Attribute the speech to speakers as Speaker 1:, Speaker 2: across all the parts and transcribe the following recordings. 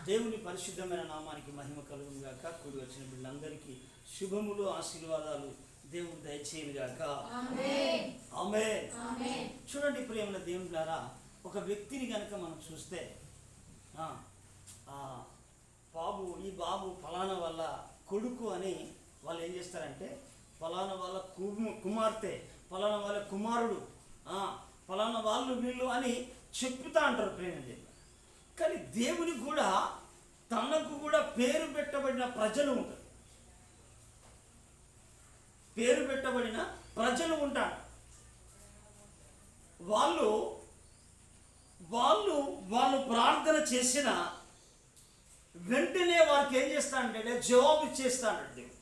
Speaker 1: దేవుని పరిశుద్ధమైన నామానికి మహిమ కలుగును గాక. కూడి వచ్చిన బిడ్డలందరికీ శుభములు, ఆశీర్వాదాలు దేవుడు దయచేయును గాక. ఆమేన్. చూడండి ప్రియమైన దేవునిలారా, ఒక వ్యక్తిని కనుక మనం చూస్తే ఈ బాబు ఫలానా వాళ్ళ కొడుకు అని వాళ్ళు ఏం చేస్తారంటే, ఫలానా వాళ్ళ కుమార్తె, ఫలానా వాళ్ళ కుమారుడు, ఫలానా వాళ్ళు వీళ్ళు అని చెప్తా అంటారు ప్రేమ. కానీ దేవునికి కూడా తనకు కూడా పేరు పెట్టబడిన ప్రజలు ఉంటారు. పేరు పెట్టబడిన ప్రజలు ఉంటారు. వాళ్ళు వాళ్ళు వాళ్ళు ప్రార్థన చేసిన వెంటనే వారికి ఏం చేస్తాడంటే జవాబు ఇచ్చేస్తాడు దేవుడు.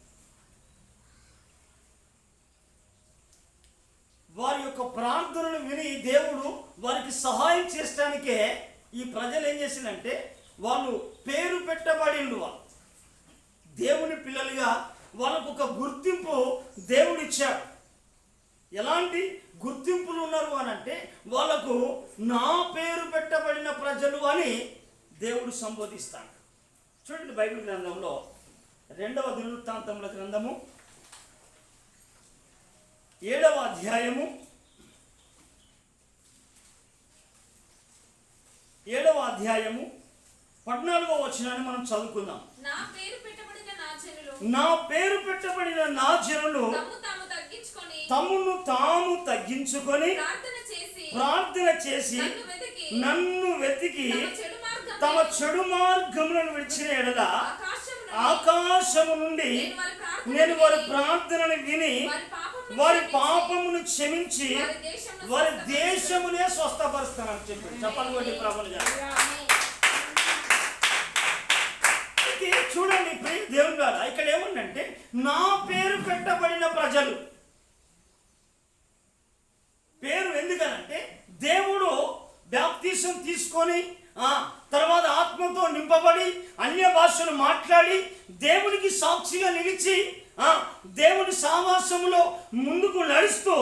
Speaker 1: వారి యొక్క ప్రార్థనను విని దేవుడు వారికి సహాయం చేయడానికే ఈ ప్రజలు ఏం చేసిందంటే, వాళ్ళు పేరు పెట్టబడిండు. వాళ్ళు దేవుని పిల్లలుగా వాళ్ళకు ఒక గుర్తింపు దేవుడు ఇచ్చాడు. ఎలాంటి గుర్తింపులు ఉన్నారు అని అంటే, వాళ్ళకు నా పేరు పెట్టబడిన ప్రజలు అని దేవుడు సంబోధిస్తాడు. చూడండి బైబిల్ గ్రంథంలో 2వ దినవృత్తాంతముల గ్రంథము 7వ అధ్యాయము 14వ వచనాన్ని మనం చదువుకుందాం.
Speaker 2: నా పేరు పెట్టబడిన
Speaker 1: నా జనులు తమను తాము తగ్గించుకొని ప్రార్థన చేసి నన్ను వెతికి తమ చెడు మార్గములను విడిచిన ఎడల ఆకాశము నుండి నేను వారి ప్రార్థనను విని వారి పాపమును క్షమించి వారి దేశమునే స్వస్థపరుస్తానని చెప్పి చెప్పండి ప్రభువులు. చూడండి దేవుని ద్వారా ఇక్కడ ఏముందంటే, నా పేరు పెట్టబడిన ప్రజలు. పేరు ఎందుకనంటే, దేవుడు బాప్తిసం తీసుకొని తర్వాత ఆత్మతో నింపబడి అన్య భాషలు మాట్లాడి దేవునికి సాక్షిగా నిలిచి దేవుని సావాసములో ముందుకు నడుస్తూ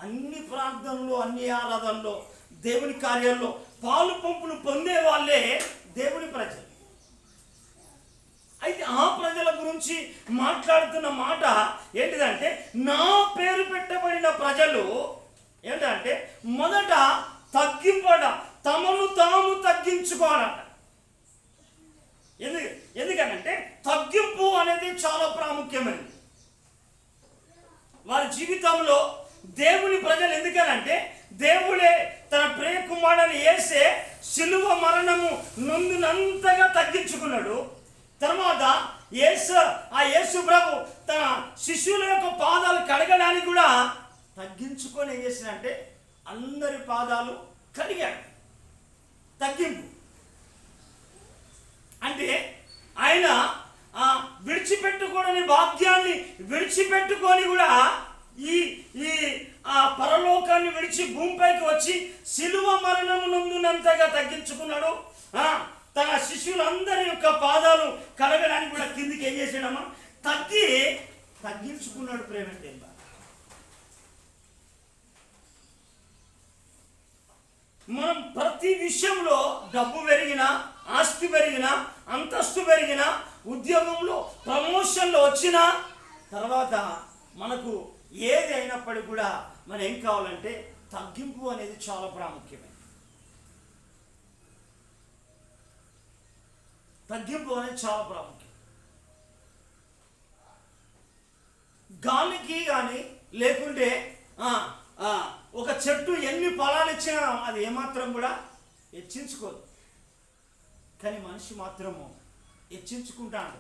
Speaker 1: అన్ని ప్రార్థనలు, అన్ని ఆరాధనలో, దేవుని కార్యాల్లో పాలు పంపులు పొందే వాళ్ళే దేవుని ప్రజలు. అయితే ఆ ప్రజల గురించి మాట్లాడుతున్న మాట ఏంటిదంటే, నా పేరు పెట్టబడిన ప్రజలు ఏంటంటే, మొదట తగ్గింపడ, తమను తాము తగ్గించుకోవాలట. ఎందుకనంటే తగ్గింపు అనేది చాలా ప్రాముఖ్యమైనది వారి జీవితంలో. దేవుని ప్రజలు ఎందుకనంటే, దేవుడే తన ప్రియ కుమారుని యేసే శిలువ మరణము నొందునంతగా తగ్గించుకున్నాడు. తర్వాత యేసు ప్రభు తన శిష్యుల యొక్క పాదాలు కడగడానికి కూడా తగ్గించుకొని ఏం చేసినంటే అందరి పాదాలు కడిగాడు. తగ్గింపు అంటే ఆయన విడిచిపెట్టుకోని భాగ్యాన్ని విడిచిపెట్టుకొని కూడా ఈ పరలోకాన్ని విడిచి భూమిపైకి వచ్చి శిలువ మరణము నందునంతగా తగ్గించుకున్నాడు. తన శిష్యులందరి యొక్క పాదాలు కడగడానికి కూడా కిందికి ఏం చేసాడమ్మా, తగ్గించుకున్నాడు. ప్రేమంటే మనం ప్రతి విషయంలో డబ్బు పెరిగినా, ఆస్తి పెరిగినా, అంతస్తు పెరిగినా, ఉద్యోగంలో ప్రమోషన్లు వచ్చినా తర్వాత మనకు ఏది అయినప్పటికీ కూడా మనం ఏం కావాలంటే తగ్గింపు అనేది చాలా ప్రాముఖ్యమైనది. తగ్గింపు అనేది చాలా ప్రాముఖ్యం. గాలికి కానీ లేకుంటే ఒక చెట్టు ఎన్ని ఫలాలు ఇచ్చినా అది ఏమాత్రం కూడా హెచ్చించుకోదు. కానీ మనిషి మాత్రము హెచ్చించుకుంటాడు.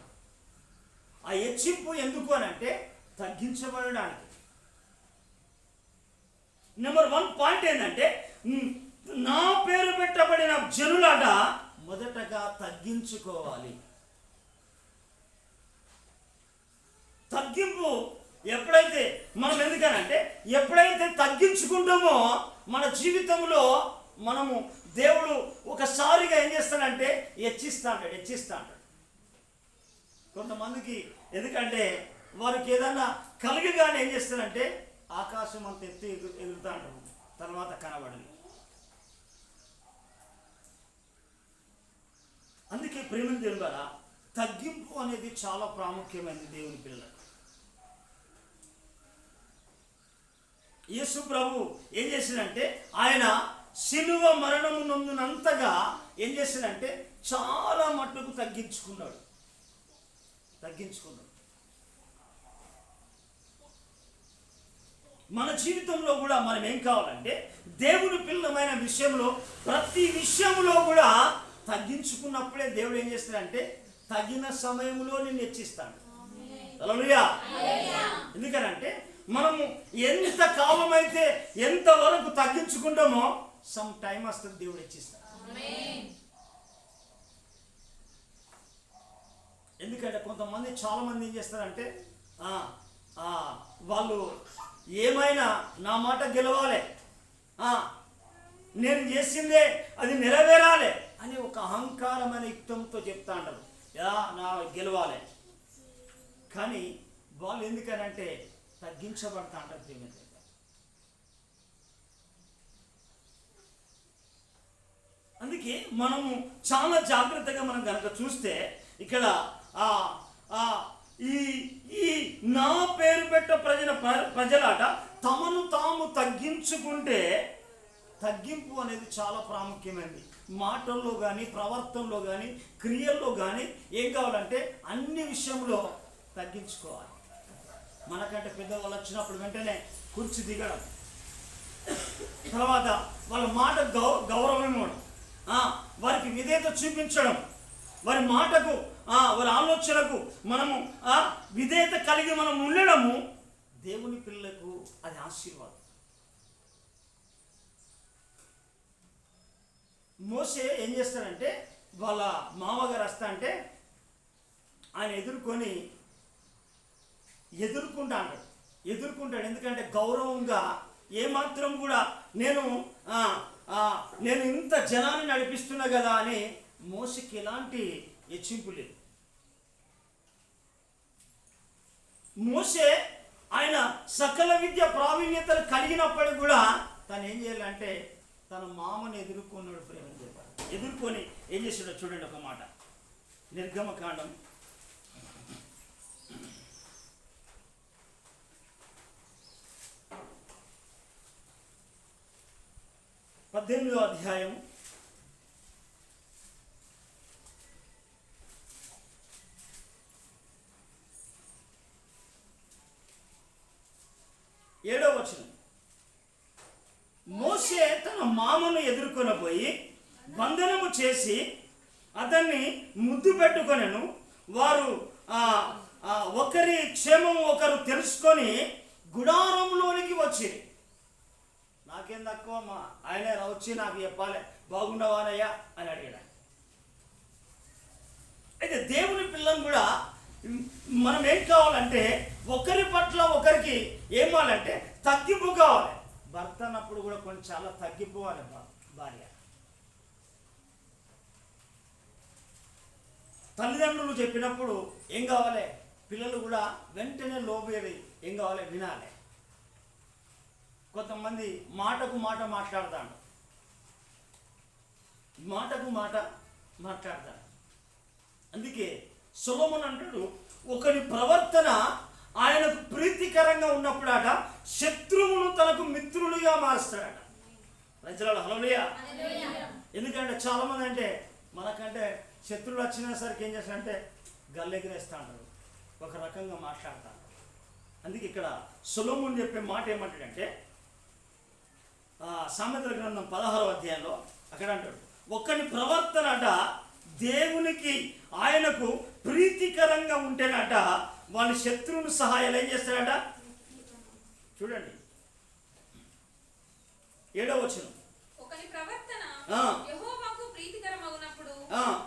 Speaker 1: ఆ హెచ్చింపు ఎందుకు అని అంటే తగ్గించబడడానికి. నెంబర్ 1 పాయింట్ ఏంటంటే, నా పేరు పెట్టబడిన జనులాట మొదటగా తగ్గించుకోవాలి. తగ్గింపు ఎప్పుడైతే మనం ఎందుకనంటే, ఎప్పుడైతే తగ్గించుకుంటామో మన జీవితంలో మనము దేవుడు ఒకసారిగా ఏం చేస్తాడంటే హెచ్చిస్తాడు. కొంతమందికి ఎందుకంటే వారికి ఏదన్నా కలిగిగానే ఏం చేస్తాడంటే ఆకాశం అంత ఎత్తి ఎగురుతాడు, తర్వాత కనబడదు. ప్రేమ తెలుగారా, తగ్గింపు అనేది చాలా ప్రాముఖ్యమైనది దేవుని పిల్లలకు. యేసు ప్రభు ఏం చేసిందంటే ఆయన శిలువ మరణము నందునంతగా ఏం చేసిందంటే చాలా మట్టుకు తగ్గించుకున్నాడు. మన జీవితంలో కూడా మనం ఏం కావాలంటే దేవుని పిల్లమైన విషయంలో ప్రతి విషయంలో కూడా తగ్గించుకున్నప్పుడే దేవుడు ఏం చేస్తాడంటే తగిన సమయంలో నిన్ను హెచ్చిస్తాడు. హల్లెలూయా. ఎందుకనంటే మనము ఎంత కాలమైతే ఎంతవరకు తగ్గించుకుంటామో సమ్ టైం వస్తుంది దేవుడు హెచ్చిస్తాడు. ఎందుకంటే కొంతమంది చాలా మంది ఏం చేస్తారంటే వాళ్ళు ఏమైనా నా మాట గెలవాలి, నేను చేసిందే అది నెరవేరాలి అని ఒక అహంకారమైన యుక్తంతో చెప్తా అంటారు, నా గెలవాలి. కానీ వాళ్ళు ఎందుకనంటే తగ్గించబడతా అంటారు. అందుకే మనము చాలా జాగ్రత్తగా మనం కనుక చూస్తే ఇక్కడ ఈ నా పేరు పెట్ట ప్రజలాట తమను తాము తగ్గించుకుంటే, తగ్గింపు అనేది చాలా ప్రాముఖ్యమైనది. మాటల్లో కానీ, ప్రవర్తనలో కానీ, క్రియల్లో కానీ ఏం కావాలంటే అన్ని విషయంలో తగ్గించుకోవాలి. మనకంటే పెద్దవాళ్ళు వచ్చినప్పుడు వెంటనే కుర్చీ దిగడం, తర్వాత వాళ్ళ మాట గౌరవం ఇవ్వడం, వారికి విధేయత చూపించడం, వారి మాటకు వారి ఆలోచనకు మనము విధేయత కలిగి మనం ఉండడము దేవుని పిల్లలకు అది ఆశీర్వాదం. మోషే ఏం చేస్తాడంటే వాళ్ళ మామగారు వస్తా అంటే ఆయన ఎదుర్కొంటాడు. ఎందుకంటే గౌరవంగా ఏమాత్రం కూడా నేను ఇంత జనాన్ని నడిపిస్తున్నా కదా అని మోషకి ఎలాంటి హెచ్చింపు లేదు. మోషే ఆయన సకల విద్య ప్రావీణ్యతలు కలిగినప్పటికీ కూడా తను ఏం చేయాలంటే తన మామను ఎదుర్కొన్నాడు. ప్రేమ ఎదుర్కొని ఏం చేసాడో చూడండి ఒక మాట. నిర్గమకాండం 18వ అధ్యాయం 7వ వచనం. మోషే తన మామను ఎదుర్కొనబోయి వందనము చేసి అతన్ని ముద్దు పెట్టుకొనెను. వారు ఒకరి క్షేమం ఒకరు తెలుసుకొని గుడారంలోనికి వచ్చి, నాకేం తక్కువ మా ఆయన వచ్చి నాకు చెప్పాలి బాగుండవానయ్యా అని అడిగాడు. అయితే దేవుని పిల్లలు కూడా మనం ఏం కావాలంటే ఒకరి పట్ల ఒకరికి ఏం కావాలంటే తగ్గింపు కావాలి. భర్త అన్నప్పుడు కూడా కొంచెం చాలా తగ్గిపోవాలి. భార్య తల్లిదండ్రులు చెప్పినప్పుడు ఏం కావాలి, పిల్లలు కూడా వెంటనే లోబేది ఏం కావాలి, వినాలి. కొంతమంది మాటకు మాట మాట్లాడతాడు. అందుకే సొలొమోను అంటాడు, ఒకరి ప్రవర్తన ఆయనకు ప్రీతికరంగా ఉన్నప్పుడట శత్రువును తనకు మిత్రులుగా మారుస్తాడట. ప్రజల హల్లెలూయా. ఎందుకంటే చాలా మంది అంటే మనకంటే శత్రువులు వచ్చిన సరికి ఏం చేస్తారంటే గల్లెగిరేస్తా అంటారు, ఒక రకంగా మాట్లాడతారు. అందుకే ఇక్కడ సొలొమోను చెప్పే మాట ఏమంటాడంటే సామెతల గ్రంథం 16వ అధ్యాయంలో అక్కడ అంటాడు, ఒకని ప్రవర్తన అట దేవునికి ఆయనకు ప్రీతికరంగా ఉంటేనట వాళ్ళ శత్రువును సహాయాలు ఏం చేస్తాడట. చూడండి 7వ వచనం.
Speaker 2: ఒకని ప్రవర్తన యెహోవాకు ప్రీతికరమగునప్పుడు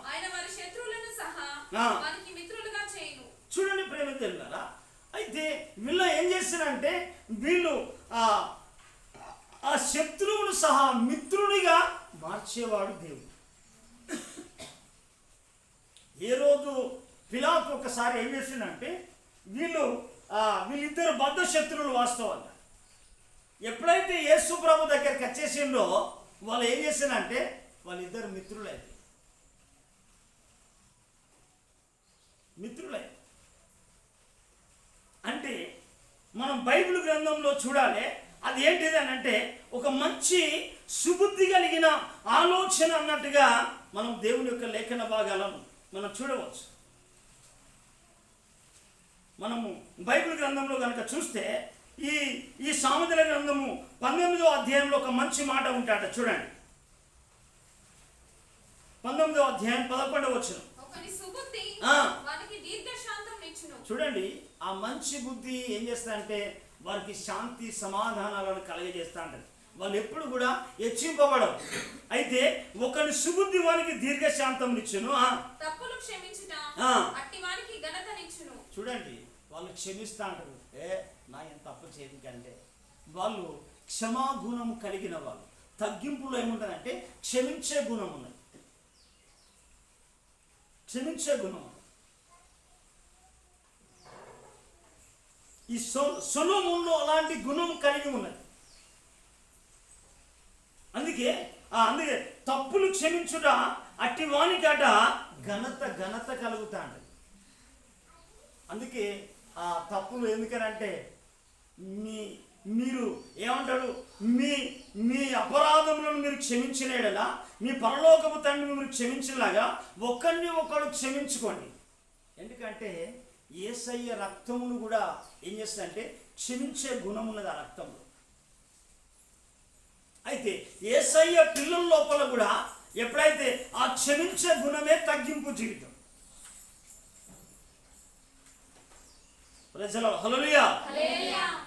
Speaker 2: ఆయన వారి శత్రువులను సహా వారికి మిత్రులుగా చేయును.
Speaker 1: చూడండి ప్రేమ తెలుగారా. అయితే వీళ్ళు ఏం చేస్తారంటే వీళ్ళు ఆ శత్రువును సహా మిత్రునిగా మార్చేవాడు దేవుడు. ఏ రోజు పిలాతు ఒకసారి ఏం చేసిందంటే వీళ్ళిద్దరు బద్ధ శత్రువులు వాస్తవంగా. ఎప్పుడైతే యేసు ప్రభు దగ్గరికి వచ్చేసిండో వాళ్ళు ఏం చేసిందంటే వాళ్ళిద్దరు మిత్రులు అయితే. మిత్రులై. అంటే మనం బైబిల్ గ్రంథంలో చూడాలి, అది ఏంటిది అని అంటే ఒక మంచి సుబుద్ధి కలిగిన ఆలోచన అన్నట్టుగా మనం దేవుని యొక్క లేఖన భాగాలను మనం చూడవచ్చు. మనము బైబిల్ గ్రంథంలో కనుక చూస్తే ఈ సామెతల గ్రంథము 19వ అధ్యాయంలో ఒక మంచి మాట ఉంటాట. చూడండి, 19వ అధ్యాయం 11వ వచనం. చూడండి, ఆ మంచి బుద్ధి ఏం చేస్తారంటే వారికి శాంతి సమాధానాలను కలగజేస్తా అంటారు. వాళ్ళు ఎప్పుడు కూడా హెచ్చింపబడవు. అయితే ఒకని సుబుద్ధి వానికి దీర్ఘశాంతం ఇచ్చును. చూడండి, వాళ్ళు క్షమిస్తా అంటారు. నా ఎంత తప్పు చేయదు కంటే వాళ్ళు క్షమాగుణం కలిగిన వాళ్ళు. తగ్గింపులో ఏముంటుందంటే క్షమించే గుణం ఉన్నది, క్షమించే గుణం. ఈ సొలొమోనులో అలాంటి గుణం కలిగి ఉన్నది. అందుకే తప్పులు క్షమించుట అట్టి వానికట ఘనత కలుగుతా అంటది. అందుకే ఆ తప్పులు ఎందుకనంటే మీరు ఏమంటాడు, మీ అపరాధములను మీరు క్షమించినలా మీ పరలోకపు తండ్రి మీరు క్షమించేలాగా ఒకరిని ఒకడు క్షమించుకోండి. ఎందుకంటే యేసయ్య రక్తమును కూడా ఏం చేస్తుందంటే క్షమించే గుణం ఉన్నది ఆ రక్తంలో. అయితే యేసయ్య పిల్లల లోపల కూడా ఎప్పుడైతే ఆ క్షమించే గుణమే తగ్గింపు జీవితం. హల్లెలూయా.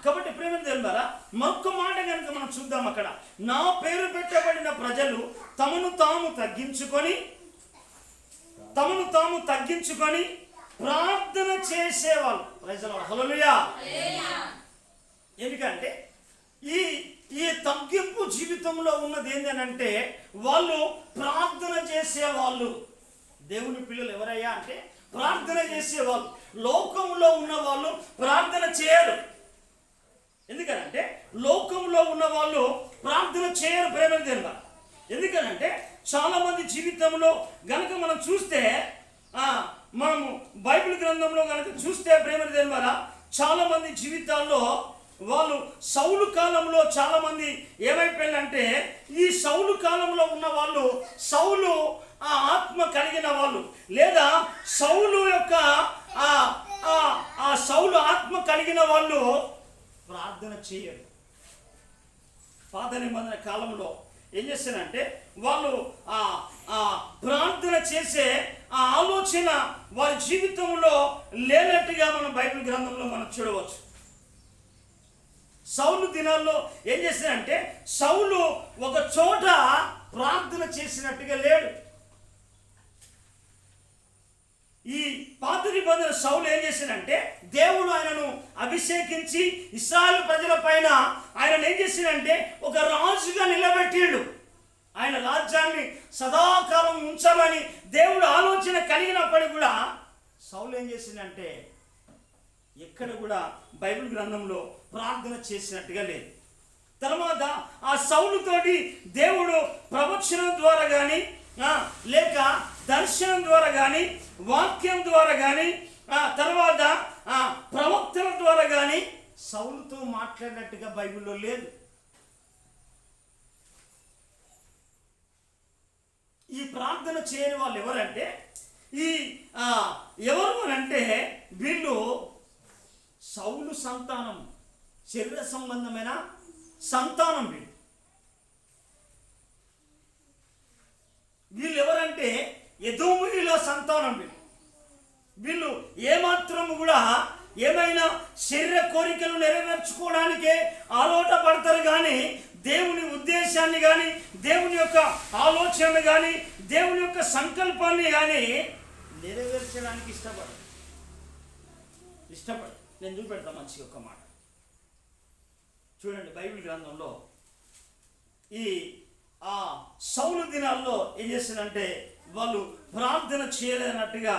Speaker 1: కాబట్టి ప్రేమ తెలుమారా, మరొక మాట కనుక మనం చూద్దాం. అక్కడ నా పేరు పెట్టబడిన ప్రజలు తమను తాము తగ్గించుకొని ప్రార్థన చేసేవాళ్ళు. హల్లెలూయా. ఎందుకంటే ఈ తగ్గింపు జీవితంలో ఉన్నది ఏంటంటే వాళ్ళు ప్రార్థన చేసేవాళ్ళు. దేవుని పిల్లలు ఎవరయ్యా అంటే ప్రార్థన చేసేవాళ్ళు. లోకంలో ఉన్న వాళ్ళు ప్రార్థన చేయరు. ఎందుకనంటే లోకంలో ఉన్న వాళ్ళు ప్రార్థన చేయరు. ప్రేమ తెలుగు. ఎందుకనంటే చాలా మంది జీవితంలో గనక మనం చూస్తే, మనము బైబిల్ గ్రంథంలో కనుక చూస్తే ప్రేమ ద్వారా చాలా మంది జీవితాల్లో వాళ్ళు సౌలు కాలంలో చాలా మంది ఏమైపోయిందంటే ఈ సౌలు కాలంలో ఉన్న వాళ్ళు సౌలు ఆ ఆత్మ కలిగిన వాళ్ళు, లేదా సౌలు యొక్క ఆ సౌలు ఆత్మ కలిగిన వాళ్ళు ప్రార్థన చేయరు. పాత నిబంధన కాలంలో ఏం చేస్తారంటే వాళ్ళు ప్రార్థన చేసే ఆ ఆలోచన వారి జీవితంలో లేనట్టుగా మనం బైబిల్ గ్రంథంలో మనం చూడవచ్చు. సౌలు దినాల్లో ఏం చేశాడంటే సౌలు ఒక చోట ప్రార్థన చేసినట్టుగా లేడు. ఈ పాత నిబంధన సౌలు ఏం చేశాడంటే దేవుడు ఆయనను అభిషేకించి ఇశ్రాయేలు ప్రజల పైన ఆయనను ఏం చేశాడంటే ఒక రాజుగా నిలబెట్టాడు. ఆయన రాజ్యాన్ని సదాకాలం ఉంచాలని దేవుడు ఆలోచన కలిగినప్పటికీ కూడా సౌలు ఏం చేసిందంటే ఎక్కడ కూడా బైబిల్ గ్రంథంలో ప్రార్థన చేసినట్టుగా లేదు. తర్వాత ఆ సౌలుతోటి దేవుడు ప్రవచనం ద్వారా కానీ లేక దర్శనం ద్వారా కానీ వాక్యం ద్వారా కానీ తర్వాత ప్రవక్తల ద్వారా కానీ సౌలుతో మాట్లాడినట్టుగా బైబిల్లో లేదు. ఈ ప్రార్థన చేయని వాళ్ళు ఎవరంటే ఎవరు అంటే వీళ్ళు సౌలు సంతానం, శరీర సంబంధమైన సంతానం. వీళ్ళు ఎవరంటే ఎదోముల సంతానం. వీళ్ళు ఏమాత్రం కూడా ఏమైనా శరీర కోరికలు నెరవేర్చుకోవడానికే ఆలోట పడతారు కానీ దేవుని ఉద్దేశాన్ని కానీ దేవుని యొక్క ఆలోచనను కానీ దేవుని యొక్క సంకల్పాన్ని కానీ నెరవేర్చడానికి ఇష్టపడరు. నేను చూపెడతా మంచి ఒక మాట చూడండి. బైబిల్ గ్రంథంలో ఆ సౌలు దినాల్లో ఏం చేస్తారంటే వాళ్ళు ప్రార్థన చేయలేనట్టుగా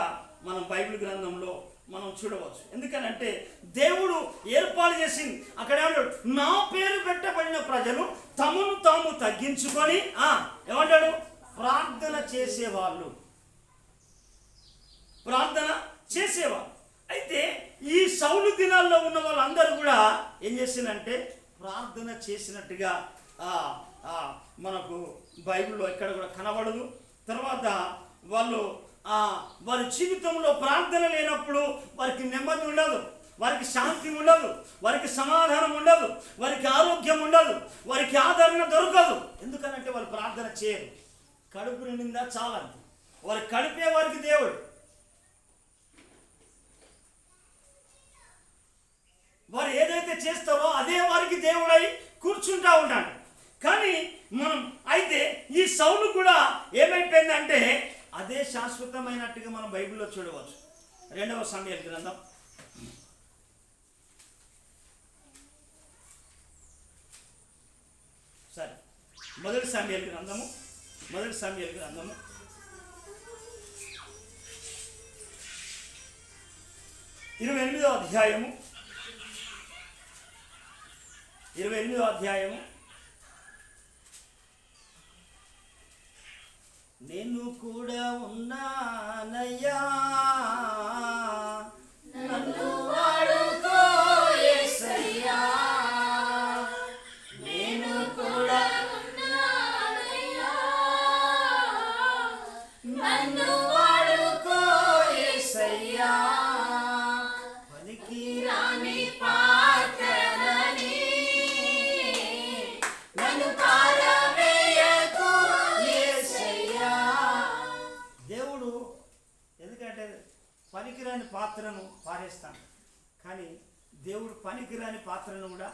Speaker 1: మనం బైబిల్ గ్రంథంలో మనం చూడవచ్చు. ఎందుకనంటే దేవుడు ఏర్పాటు చేసింది అక్కడ ఏమంటాడు, నా పేరు పెట్టబడిన ప్రజలు తమను తాము తగ్గించుకొని ఏమంటాడు ప్రార్థన చేసేవాళ్ళు. ప్రార్థన చేసేవారు. అయితే ఈ సౌలు దినాల్లో ఉన్న వాళ్ళందరూ కూడా ఏం చేసిందంటే ప్రార్థన చేసినట్టుగా మనకు బైబిల్లో ఎక్కడ కూడా కనబడదు. తర్వాత వారి జీవితంలో ప్రార్థన లేనప్పుడు వారికి నెమ్మది ఉండదు, వారికి శాంతి ఉండదు, వారికి సమాధానం ఉండదు, వారికి ఆరోగ్యం ఉండదు, వారికి ఆదరణ దొరకదు. ఎందుకనంటే వాళ్ళు ప్రార్థన చేయరు. కడుపు నిండిందా చాలంది, వారి కడుపే వారికి దేవుడు. వారు ఏదైతే చేస్తారో అదే వారికి దేవుడై కూర్చుంటా ఉంటాడు. కానీ అయితే ఈ సౌలు కూడా ఏమైపోయిందంటే అదే శాశ్వతమైనట్టుగా మనం బైబిల్లో చూడవచ్చు. 2వ సమూయేలు గ్రంథం మొదటి సమూయేలు గ్రంథము 28వ అధ్యాయము నేను కూడా ఉన్నానయ్యా, నన్ను వాడుకో యేసయ్యా, నేను కూడా ఉన్నానయ్యా, నన్ను వాడుకో యేసయ్యా, పనికి రాని పాత్రనని నన్ను పారవేయకు యేసయ్యా. దేవుడు ఎందుకంటే పనికిరాని పాత్రను పారేస్తాడు, కానీ దేవుడు పనికిరాని పాత్రను కూడా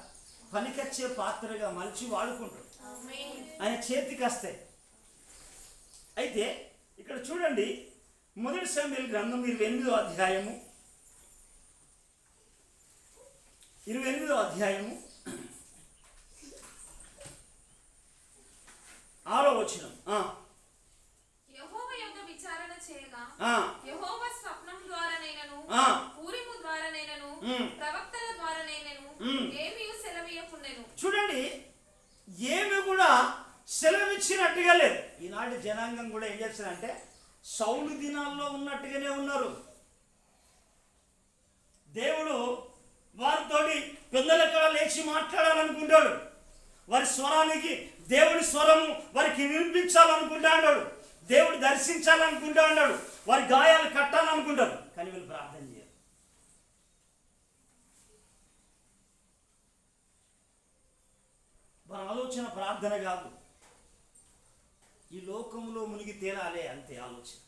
Speaker 1: పనికొచ్చే పాత్రగా మలిచి వాడుకుంటాడు. ఆయన చేతికి వస్తాయి. అయితే ఇక్కడ చూడండి, మొదటి సమూయేలు గ్రంథం 28వ అధ్యాయము 6వ వచనం.
Speaker 2: యెహోవా యొద్ద విచారణ చేయగా యెహోవా స్వప్నం ద్వారానైనను ఊరిము ద్వారానైనను ప్రవక్తల ద్వారానైనను ఏమీ సెలవీయకుండెను.
Speaker 1: చూడండి, ఏమి కూడా సెలవిచ్చినట్టుగా లేదు. ఈనాటి జనాంగం కూడా ఏం చేస్తారంటే సౌలు దినాల్లో ఉన్నట్టుగానే ఉన్నారు. దేవుడు వారితోటి పెద్దలక్కడ లేచి మాట్లాడాలనుకుంటాడు. వారి స్వరానికి దేవుడి స్వరము వారికి వినిపించాలనుకుంటా అన్నాడు. దేవుడు దర్శించాలనుకుంటా అన్నాడు. వారి గాయాలు కట్టాలనుకుంటారు, కానీ వీళ్ళు ప్రార్థన చేయరు. వారి ఆలోచన ప్రార్థన కాదు, ఈ లోకంలో మునిగి తేలాలే అంతే ఆలోచన.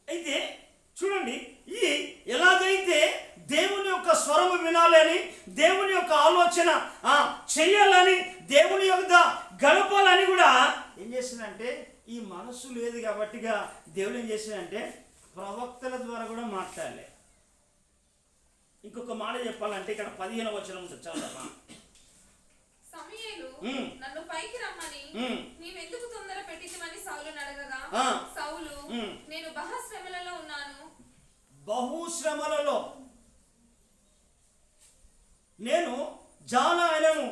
Speaker 1: అయితే చూడండి, ఎలాగైతే దేవుని యొక్క స్వరము వినాలని, దేవుని యొక్క ఆలోచన చెయ్యాలని, దేవుని యొక్క గడపాలని కూడా ఏం చేసిందంటే ఈ మనస్సు లేదు కాబట్టిగా దేవుడు ఏం చేసిందంటే ప్రవక్తల ద్వారా కూడా మాట్లాడలే. ఇంకొక మాట చెప్పాలంటే ఇక్కడ 15వ వచనం ఉంటుంది, చదవమ్మా.
Speaker 2: సమూయేలు నన్ను పైకి రమ్మని నీవెందుకు తొందర పెట్టితివని సౌలును అడగగా సౌలు నేను బహుశ్రమలలో ఉన్నాను, బహుశ్రమలలో నేను ఆయనను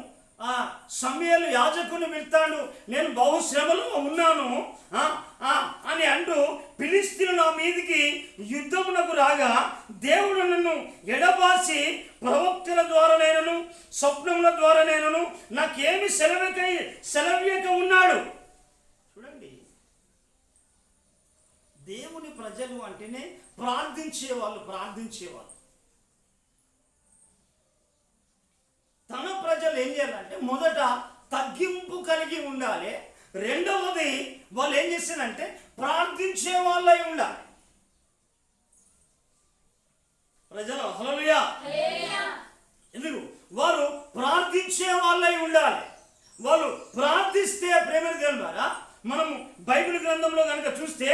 Speaker 2: సమూయేలు యాజకుని పిలుస్తాడు, నేను బహుశ్రమలో ఉన్నాను అని అంటూ ఫిలిష్తీయులు నా మీదికి యుద్ధమునకు రాగా దేవుడు నన్ను ఎడబాసి ప్రవక్తల ద్వారానైనను స్వప్నముల ద్వారానైనను నాకేమి సెలవీయక ఉన్నాడు. చూడండి, దేవుని ప్రజలు అంటేనే ప్రార్థించేవాళ్ళు. తన ప్రజలు ఏం చేయాలంటే మొదట తగ్గింపు కలిగి ఉండాలి. రెండవది వాళ్ళు ఏం చేస్తారంటే ప్రార్థించే వాళ్ళై ఉండాలి. ప్రజలు హల్లెలూయా, ఎందుకు వారు ప్రార్థించే వాళ్ళై ఉండాలి. వాళ్ళు ప్రార్థిస్తే ప్రేమను తెలిపారా. మనము బైబిల్ గ్రంథంలో కనుక చూస్తే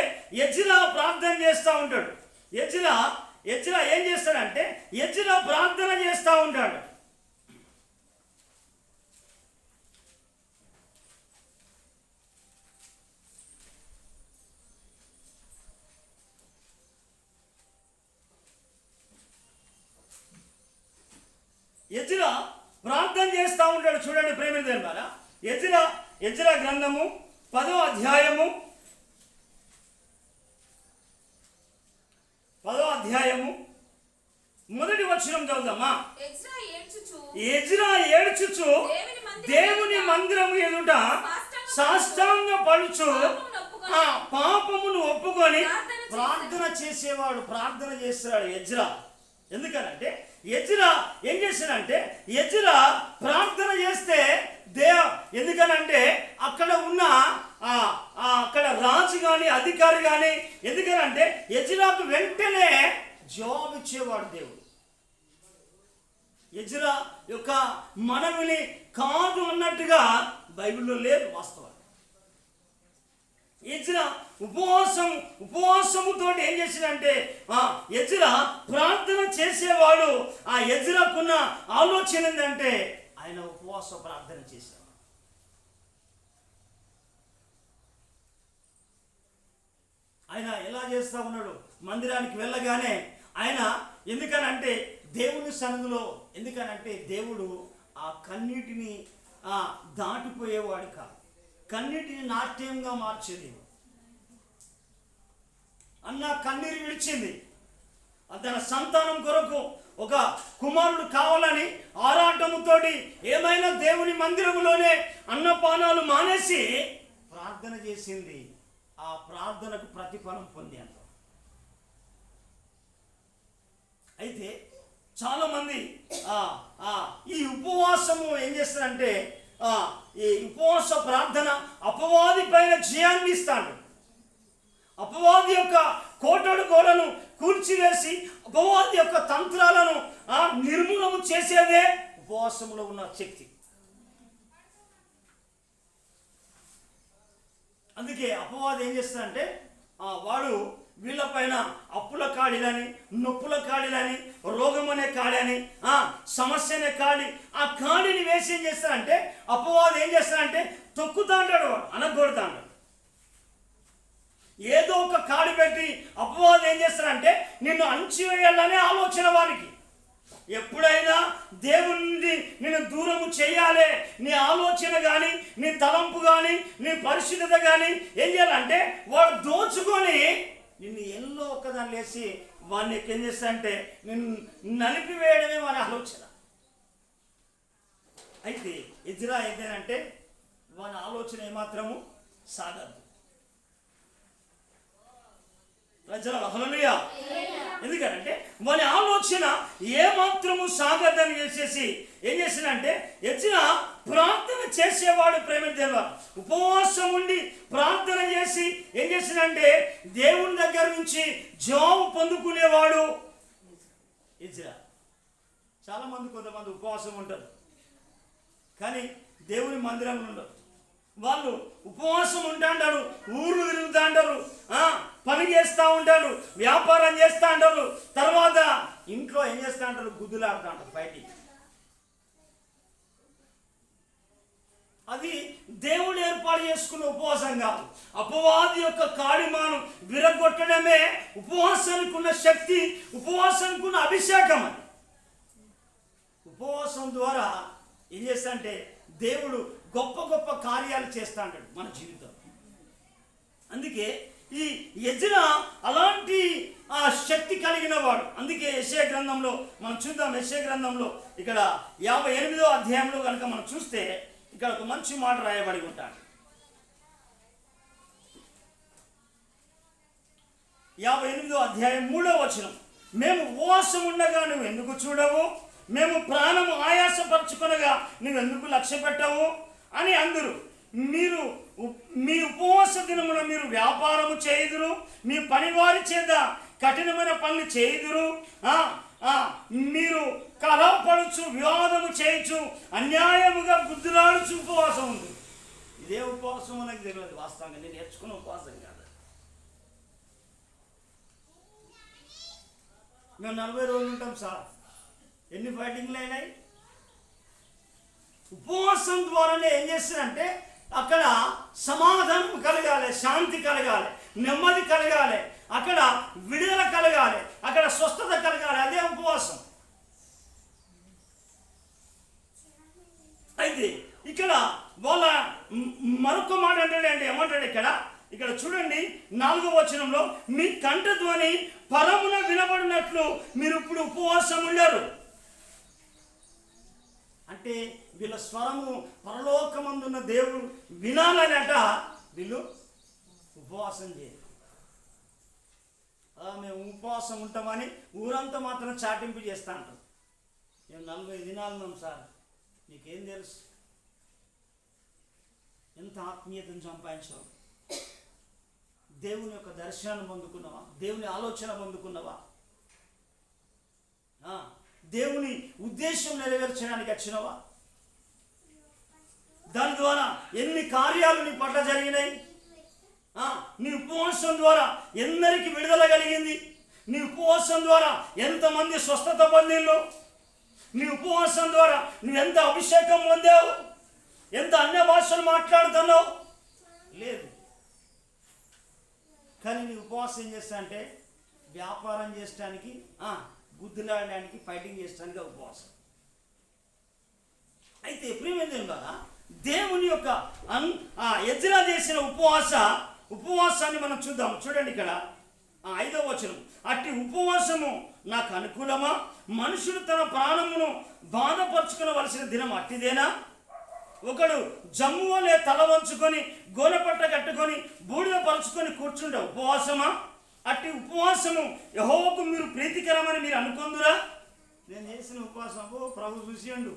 Speaker 2: ఎజ్రా ప్రార్థన చేస్తూ ఉంటాడు. ఎజ్రా ఏం చేస్తాడంటే ఎజ్రా ప్రార్థన చేస్తూ ఉంటాడు. ఎజ్రా ప్రార్థన చేస్తూ ఉంటాడు. చూడండి ప్రేమ ద్వారా ఎజ్రా గ్రంథము 10వ అధ్యాయము
Speaker 1: 10వ అధ్యాయము మొదటి వచనం చదువుదామా. ఎజ్రా ఏడ్చుచు దేవుని మందిరము ఎదుట సాష్టాంగ పడుచు పాపమును ఒప్పుకొని ప్రార్థన చేసేవాడు. ప్రార్థన చేస్తాడు ఎజ్రా. ఎందుకనంటే ఎజ్రా ఏం చేశాడంటే ఎజ్రా ప్రార్థన చేస్తే ఎందుకనంటే అక్కడ ఉన్న అక్కడ రాజు కానీ అధికారి కానీ ఎందుకనంటే ఎజ్రాకు వెంటనే జవాబు ఇచ్చేవాడు దేవుడు. ఎజ్రా యొక్క మనవిని కాదు అన్నట్టుగా బైబిల్లో లేదు వాస్తవం. ఎజ్రా ఉపవాసముతో ఏం చేసిందంటే ఎజ్రా ప్రార్థన చేసేవాడు. ఆ ఎజ్రాకున్న ఆలోచన ఏంటంటే ఆయన ఉపవాస ప్రార్థన చేసేవాడు. ఆయన ఎలా చేస్తా ఉన్నాడు, మందిరానికి వెళ్ళగానే ఆయన ఎందుకనంటే దేవుని సన్నిధిలో, ఎందుకనంటే దేవుడు ఆ కన్నీటిని దాటిపోయేవాడు కాదు, కన్నీటిని నాట్యంగా మార్చేది. అన్న కన్నీరు విడిచింది. తన సంతానం కొరకు ఒక కుమారుడు కావాలని ఆరాటముతోటి ఏమైనా దేవుని మందిరములోనే అన్నపానాలు మానేసి ప్రార్థన చేసింది. ఆ ప్రార్థనకు ప్రతిఫలం పొందాను. అయితే చాలామంది ఈ ఉపవాసము ఏం చేస్తారంటే ఈ ఉపవాస ప్రార్థన అపవాది పైన జయాన్ని ఇస్తాడు. అపవాది యొక్క కోటడు గోడను కూల్చివేసి అపవాది యొక్క తంత్రాలను నిర్మూలన చేసేదే ఉపవాసంలో ఉన్న శక్తి. అందుకే అపవాది ఏం చేస్తాడంటే వాడు వీళ్ళపైన అప్పుల కాడిలని, నొప్పుల కాడిలని, రోగం అనే కాడని, సమస్య అనే కాడి, ఆ కాడిని వేసి ఏం చేస్తాడంటే అపవాది ఏం చేస్తాడంటే తొక్కుతా అంటాడు, వాడు అనగొడతా అంటాడు. ఏదో ఒక కాడి పెట్టి అపవాది ఏం చేస్తాడంటే నిన్ను అణచివేయాలనే ఆలోచన వారికి. ఎప్పుడైనా దేవుని నిన్ను దూరము చేయాలి, నీ ఆలోచన కానీ, నీ తలంపు కానీ, నీ పరిశుద్ధత కానీ ఏం చేయాలంటే వాడు దోచుకొని నిన్ను ఎల్లో ఒక్కదాన్ని లేసి వాడిని ఏం చేస్తాడంటే నిన్ను నలిపివేయడమే వాని ఆలోచన. అయితే ఎజ్రా ఏదేనంటే వాని ఆలోచన ఏమాత్రము సాగదు. హల్లెలూయా. ఎందుకంటే వాని ఆలోచన ఏమాత్రము సాగదని చేసేసి ఏం చేసిందంటే ఎజ్రా ప్రార్థన చేసేవాడు. ప్రేమ దేవ ఉపవాసం ఉండి ప్రార్థన చేసి ఏం చేసిందంటే దేవుని దగ్గర నుంచి జవాబు పొందుకునేవాడు ఎజ్రా. చాలా మంది కొంతమంది ఉపవాసం ఉంటారు కానీ దేవుని మందిరంలో ఉండరు. వాళ్ళు ఉపవాసం ఉంటాంటారు, ఊరు తిరుగుతూ అంటారు, పని చేస్తూ ఉంటారు, వ్యాపారం చేస్తూ అంటారు, తర్వాత ఇంట్లో ఏం చేస్తూ అంటారు, గుద్దులాడుతూ అంటారు బయటికి. అది దేవుడు ఏర్పాటు చేసుకున్న ఉపవాసం కాదు. అపవాది యొక్క కాడిమాను విరగొట్టడమే ఉపవాసానికి ఉన్న శక్తి, ఉపవాసానికి ఉన్న అభిషేకం. అది ఉపవాసం ద్వారా ఏం చేస్తా అంటే దేవుడు గొప్ప గొప్ప కార్యాలు చేస్తా అంటాడు మన జీవితం. అందుకే ఈ ఎజ్రా అలాంటి శక్తి కలిగిన వాడు. అందుకే యెషయా గ్రంథంలో మనం చూద్దాం. యెషయా గ్రంథంలో ఇక్కడ 58వ అధ్యాయంలో కనుక మనం చూస్తే ఇక్కడ ఒక మంచి మాట రాయబడి ఉంటాడు. 58వ అధ్యాయం 3వ వచనం, మేము ఉపవాసం ఉండగా నువ్వు ఎందుకు చూడవు, మేము ప్రాణము ఆయాసపరచుకొనగా నువ్వు ఎందుకు లక్ష్య పెట్టవు అని అందరూ. మీరు మీ ఉపవాస దినమున మీరు వ్యాపారము చేయుదురు, మీ పనివారి చేత కఠినమైన పనులు చేయుదురు, మీరు కలహపడుచు వివాదము చేయొచ్చు, అన్యాయముగా గుద్దులాడుచు ఉపవాసం ఉంది. ఇదే ఉపవాసం నాకు తెలియదు వాస్తవంగా, నేను నేర్చుకున్న ఉపవాసం కాదు. మేము 40 రోజులు ఉంటాం సార్, ఎన్ని ఫైటింగ్లు అయినాయి. ఉపవాసం ద్వారానే ఏం చేస్తారంటే అక్కడ సమాధానం కలగాలి, శాంతి కలగాలి, నెమ్మది కలగాలి, అక్కడ విడుదల కలగాలి, అక్కడ స్వస్థత కలగాలి. అదే ఉపవాసం. అయితే ఇక్కడ వాళ్ళ మరొక మాట అంటే ఏమంటాడు ఇక్కడ, ఇక్కడ చూడండి 4వ వచనంలో, మీ కంఠధ్వని పరమున వినబడినట్లు మీరు ఇప్పుడు ఉపవాసం ఉండరు. అంటే వీళ్ళ స్వరము పరలోకమందున్న దేవుడు వినాలనట, వీళ్ళు ఉపవాసం చేయరు. మేము ఉపవాసం ఉంటామని ఊరంతా మాత్రం చాటింపు చేస్తా అంటారు. మేము 40 దినాలు ఉన్నాం సార్. నీకేం తెలుసు? ఎంత ఆత్మీయతను సంపాదించావు? దేవుని యొక్క దర్శనాన్ని పొందుకున్నావా? దేవుని ఆలోచన పొందుకున్నావా? దేవుని ఉద్దేశం నెరవేర్చడానికి వచ్చినవా? దాని ద్వారా ఎన్ని కార్యాలు నీ పట్ల జరిగినాయి? నీ ఉపవాసం ద్వారా ఎందరికి విడుదల కలిగింది? నీ ఉపవాసం ద్వారా ఎంతమంది స్వస్థత పొందిందో? నీ ఉపవాసం ద్వారా నువ్వు ఎంత అభిషేకం పొందావు? ఎంత అన్య భాషలు మాట్లాడుతున్నావు? లేదు. కానీ నీ ఉపవాసం ఏం చేస్తా అంటే వ్యాపారం చేయడానికి, గుద్దులాడడానికి, ఫైటింగ్ చేయడానికి ఉపవాసం. అయితే ప్రియమైన ద్వారా దేవుని యొక్క ఎజ్రా చేసిన ఉపవాసాన్ని మనం చూద్దాం. చూడండి ఇక్కడ 5వ వచనం, అట్టి ఉపవాసము నాకు అనుకూలమా? మనుషుడు తన ప్రాణమును బాధపరుచుకునవలసిన దినం అట్టిదేనా? ఒకడు జమ్ము వలె తల వంచుకొని గోనెపట్ట కట్టుకొని బూడిద పరుచుకొని కూర్చుంటే ఉపవాసమా? అట్టి ఉపవాసము యెహోవాకు మీరు ప్రీతికరమని మీరు అనుకుందురా? నేను చేసిన ఉపవాసం ప్రభు చూసిండు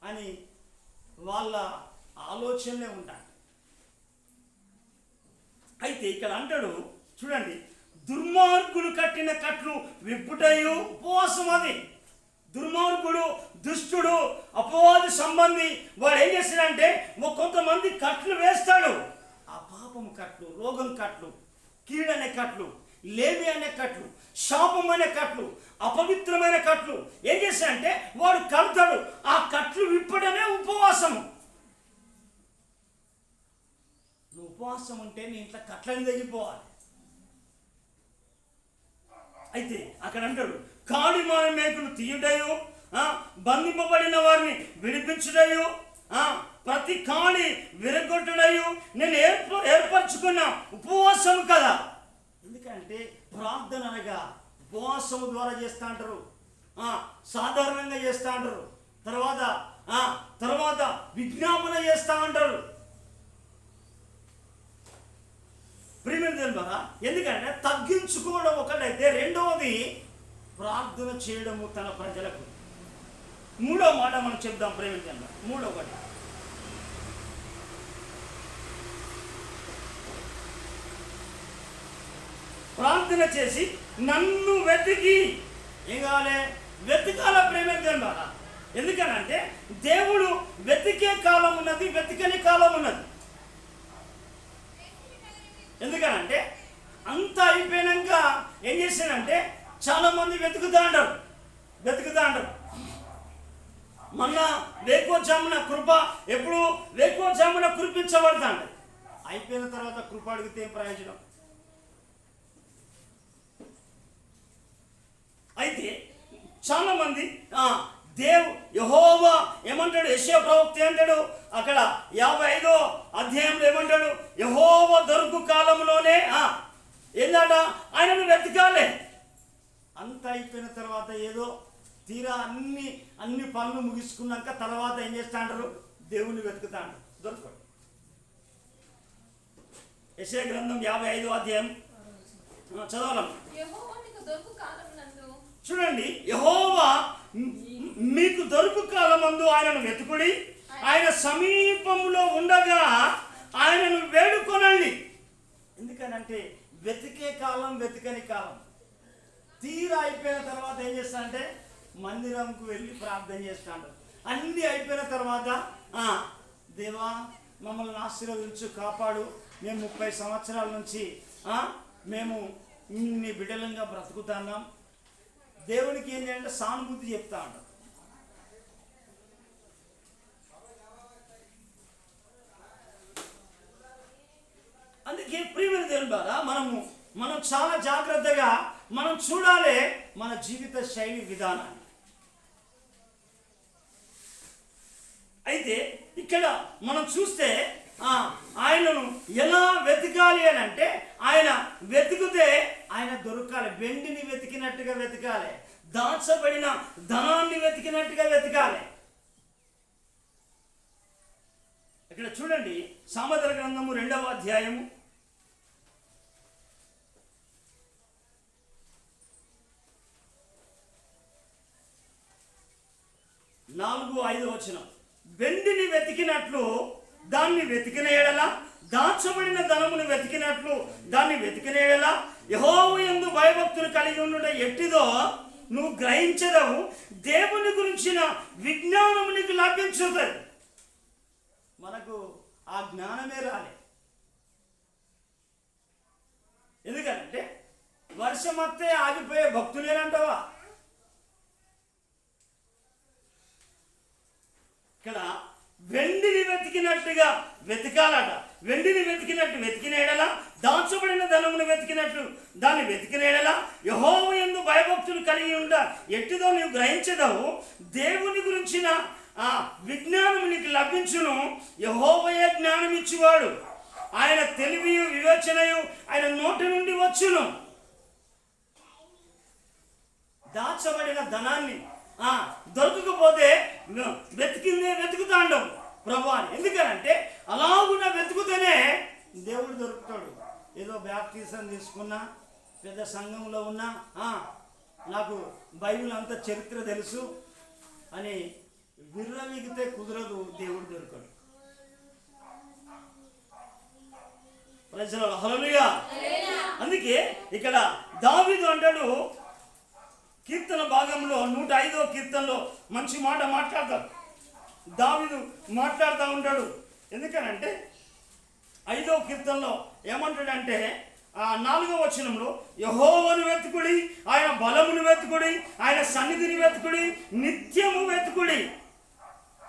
Speaker 1: అని వాళ్ళ ఆలోచనలే ఉంటాయి. అయితే ఇక్కడ అంటాడు చూడండి, దుర్మార్గులు కట్టిన కట్లు విప్పుటయు ఉపవాసం. అది దుర్మార్గుడు, దుష్టుడు, అపవాది సంబంధి వాడు ఏం చేస్తాడంటే కొంతమంది కట్లు వేస్తాడు. ఆ పాపం కట్లు, రోగం కట్లు, కీడనే కట్లు, లేమి అనే కట్లు, శాపం అనే కట్లు, అపవిత్రమైన కట్లు ఏం చేస్తాడంటే వాడు కడతాడు. ఆ కట్లు విప్పడమే ఉపవాసము. నువ్వు ఉపవాసం ఉంటే నీ ఇంట్లో కట్లని తెగిపోవాలి. అయితే అక్కడ అంటాడు, కాడి మేకులు తీయుటయు, బంధింపబడిన వారిని విడిపించుటయు, ప్రతి కాడి విరగొట్టుడయు నేను ఏర్పరచుకున్న ఉపవాసం కదా. ఎందుకంటే ప్రార్థన అనగా ఉపవాసము ద్వారా చేస్తా అంటారు, సాధారణంగా చేస్తా అంటారు, తర్వాత విజ్ఞాపన చేస్తా అంటారు. ప్రియమైన ద్వారా ఎందుకంటే తగ్గించుకోవడం ఒకటైతే, రెండవది ప్రార్థన చేయడము తన ప్రజలకు. 3వ మాట మనం చెప్దాం ప్రియమైన. 3వ మాట, ప్రార్థన చేసి నన్ను వెతికి ఏం కావాలి? వెతకాల ప్రేమ ద్వారా. ఎందుకనంటే దేవుడు వెతికే కాలం ఉన్నది, వెతికని కాలం ఉన్నది. ఎందుకనంటే అంత అయిపోయినాక ఏం చేశానంటే చాలా మంది వెతుకుతా అంటారు. మొన్న వేకోజామున కృప ఎప్పుడు వేకోజామున కురిపించబడతా అంటే అయిపోయిన తర్వాత కృప అడిగితే ఏం ప్రయోజనం? అయితే చాలా మంది యెహోవా ఏమంటాడు? యెషయా ప్రవక్త అంటాడు అక్కడ 55వ అధ్యాయంలో ఏమంటాడు? యెహోవా దొరుకు కాలంలోనే ఏందట ఆయనను వెతకాలి. అంత అయిపోయిన తర్వాత ఏదో తీరా అన్ని పనులు ముగించుకున్నాక తర్వాత ఏం చేస్తా అంటారు? దేవుణ్ణి వెతుకుతా అంటారు, దొరకడు. యెషయా గ్రంథం 55వ అధ్యాయం చదవాలం. చూడండి, యెహోవా మీకు దొరుకు కాలమందు ఆయనను వెతుకుడి, ఆయన సమీపంలో ఉండగా ఆయనను వేడుకొనండి. ఎందుకనంటే వెతికే కాలం, వెతికని కాలం. తీరా అయిపోయిన తర్వాత ఏం చేస్తా అంటే మందిరంకు వెళ్ళి ప్రార్థన చేస్తా అంటారు. అన్నీ అయిపోయిన తర్వాత దేవా మమ్మల్ని ఆశీర్వదించు, కాపాడు, మేము 30 సంవత్సరాల నుంచి మేము నీ బిడ్డలంగా బ్రతుకుతున్నాం. దేవునికి ఏంటంటే సానుభూతి చెప్తా ఉంటాం. అందుకే ప్రియమైన దేవుని ద్వారా మనం చాలా జాగ్రత్తగా మనం చూడాలి మన జీవిత శైలి విధానాన్ని. అయితే ఇక్కడ మనం చూస్తే ఆయనను ఎలా వెతకాలి అని వెతికినట్టుగా వెతకాలి, దాచబడిన ధనాన్ని వెతికినట్టుగా వెతకాలి. ఇక్కడ చూడండి, సామెతల గ్రంథము 2వ అధ్యాయము 4-5 వచనం. వెండిని వెతికినట్లు దాన్ని వెతికిన ఎడల, దాచబడిన ధనమును వెతికినట్లు దాన్ని వెతికిన ఎడల, యెహోవా యందు భయభక్తులు కలిగి ఉండుట ఎట్టిదో నువ్వు గ్రహించదవు. దేవుని గురించిన విజ్ఞానము నీకు లభించుతుంది. మనకు ఆ జ్ఞానమే రాలే. ఎందుకంటే వర్షం వస్తే ఆగిపోయే భక్తులేనంటావా? ఇక్కడ వెండిని వెతికినట్టుగా వెతకాలట. వెండిని వెతికినట్టు వెతికిన ఎడల, దాచబడిన ధనమును వెతికినట్లు దాన్ని వెతికిన ఎడల, యెహోవా యందు భయభక్తులు కలిగి ఉండ ఎట్టిదో నీవు గ్రహించదవు. దేవుని గురించిన ఆ విజ్ఞానం నీకు లభించును. యెహోవాయే జ్ఞానం ఇచ్చేవాడు. ఆయన తెలివియు వివేచనయు ఆయన నోటి నుండి వచ్చును. దాచబడిన ధనాన్ని దొరకకపోతే వెతికిందే వెతుకుతాండం ప్రభు అని. ఎందుకనంటే అలాగున్న వెతుకుతేనే దేవుడు దొరుకుతాడు. ఏదో బ్యాప్టిజం తీసుకున్నా, పెద్ద సంఘంలో ఉన్నా, నాకు బైబిల్ అంత చరిత్ర తెలుసు అని విర్రవీగితే కుదరదు, దేవుడు దొరకడు. ప్రజలు హల్లెలూయా. అందుకే ఇక్కడ దావీదు అంటాడు, కీర్తన భాగంలో 105వ కీర్తనలో మంచి మాట మాట్లాడతాడు. దావీదు మాట్లాడుతూ ఉంటాడు. ఎందుకనంటే 5వ కీర్తనలో ఏమంటాడంటే 4వ వచనంలో, యెహోవాను వెతుకుడి, ఆయన బలమును వెతుకుడి, ఆయన సన్నిధిని వెతుకుడి, నిత్యము వెతుకుడి.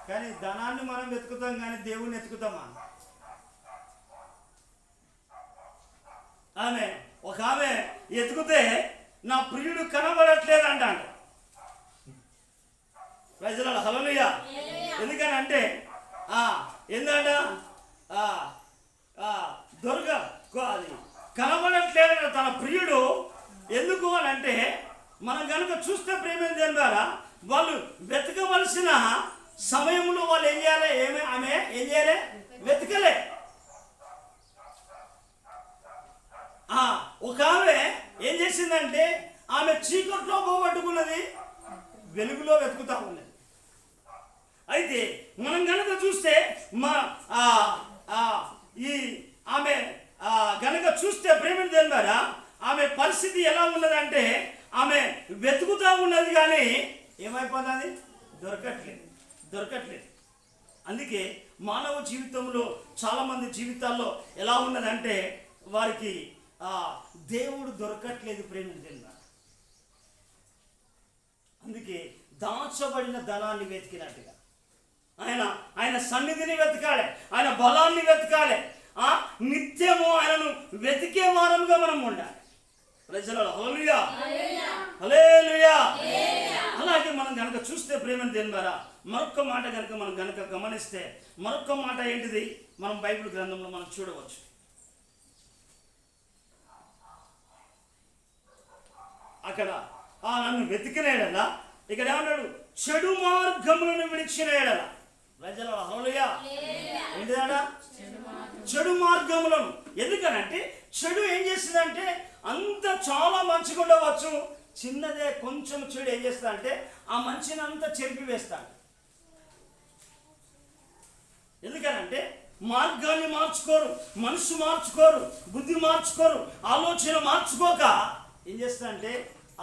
Speaker 1: కానీ ధనాన్ని మనం వెతుకుతాం, కానీ దేవుని వెతుకుతామా? ఒక ఆమె ఎతుకుతే నా ప్రియుడు కనబడట్లేదు అంటాడు. ప్రజల హల్లెలూయా. ఎందుకని అంటే ఏంటంట అది కనబడట్లేదు తన ప్రియుడు. ఎందుకు అని అంటే మనం కనుక చూస్తే ప్రేమ ద్వారా వాళ్ళు వెతకవలసిన సమయంలో వాళ్ళు ఏం చేయాలి? ఆమె ఏం చేయాలి? వెతకలే. ఒక ఆమె ఏం చేసిందంటే ఆమె చీకట్లో పోగొట్టుకున్నది, వెలుగులో వెతుకుతా ఉన్నది. అయితే మనం కనుక చూస్తే ఈ ఆమె కనుక చూస్తే ప్రేమ ద్వారా ఆమె పరిస్థితి ఎలా ఉన్నదంటే ఆమె వెతుకుతా ఉన్నది, కానీ ఏమైపోతుంది? దొరకట్లేదు. అందుకే మానవ జీవితంలో చాలామంది జీవితాల్లో ఎలా ఉన్నదంటే వారికి దేవుడు దొరకట్లేదు ప్రేమ ద్వారా. అందుకే దాచబడిన ధనాన్ని వెతికినట్టుగా ఆయన సన్నిధిని వెతకాలి, ఆయన బలాన్ని వెతకాలి, నిత్యము ఆయనను వెతికే వారముగా మనం ఉండాలి. ప్రజలలో హల్లెలూయా, హల్లెలూయా. అలాగే మనం కనుక చూస్తే ప్రేమ ద్వారా మరొక మాట కనుక మనం కనుక గమనిస్తే, మరొక మాట ఏంటిది? మనం బైబిల్ గ్రంథంలో మనం చూడవచ్చు. అక్కడ నన్ను వెతికిన ఎడల, ఇక్కడ ఏమన్నాడు? చెడు మార్గములను విడిచిన ఎడల. ప్రజల హల్లెలూయా. ఏంటిదా? చెడు మార్గములను. ఎందుకనంటే చెడు ఏం చేస్తుందంటే అంత చాలా మంచిగా ఉండవచ్చు, చిన్నదే కొంచెం చెడు ఏం చేస్తా అంటే ఆ మంచిని అంతా చెరిపి వేస్తాడు. ఎందుకనంటే మార్గాన్ని మార్చుకోరు, మనసు మార్చుకోరు, బుద్ధి మార్చుకోరు, ఆలోచన మార్చుకోక ఏం చేస్తా అంటే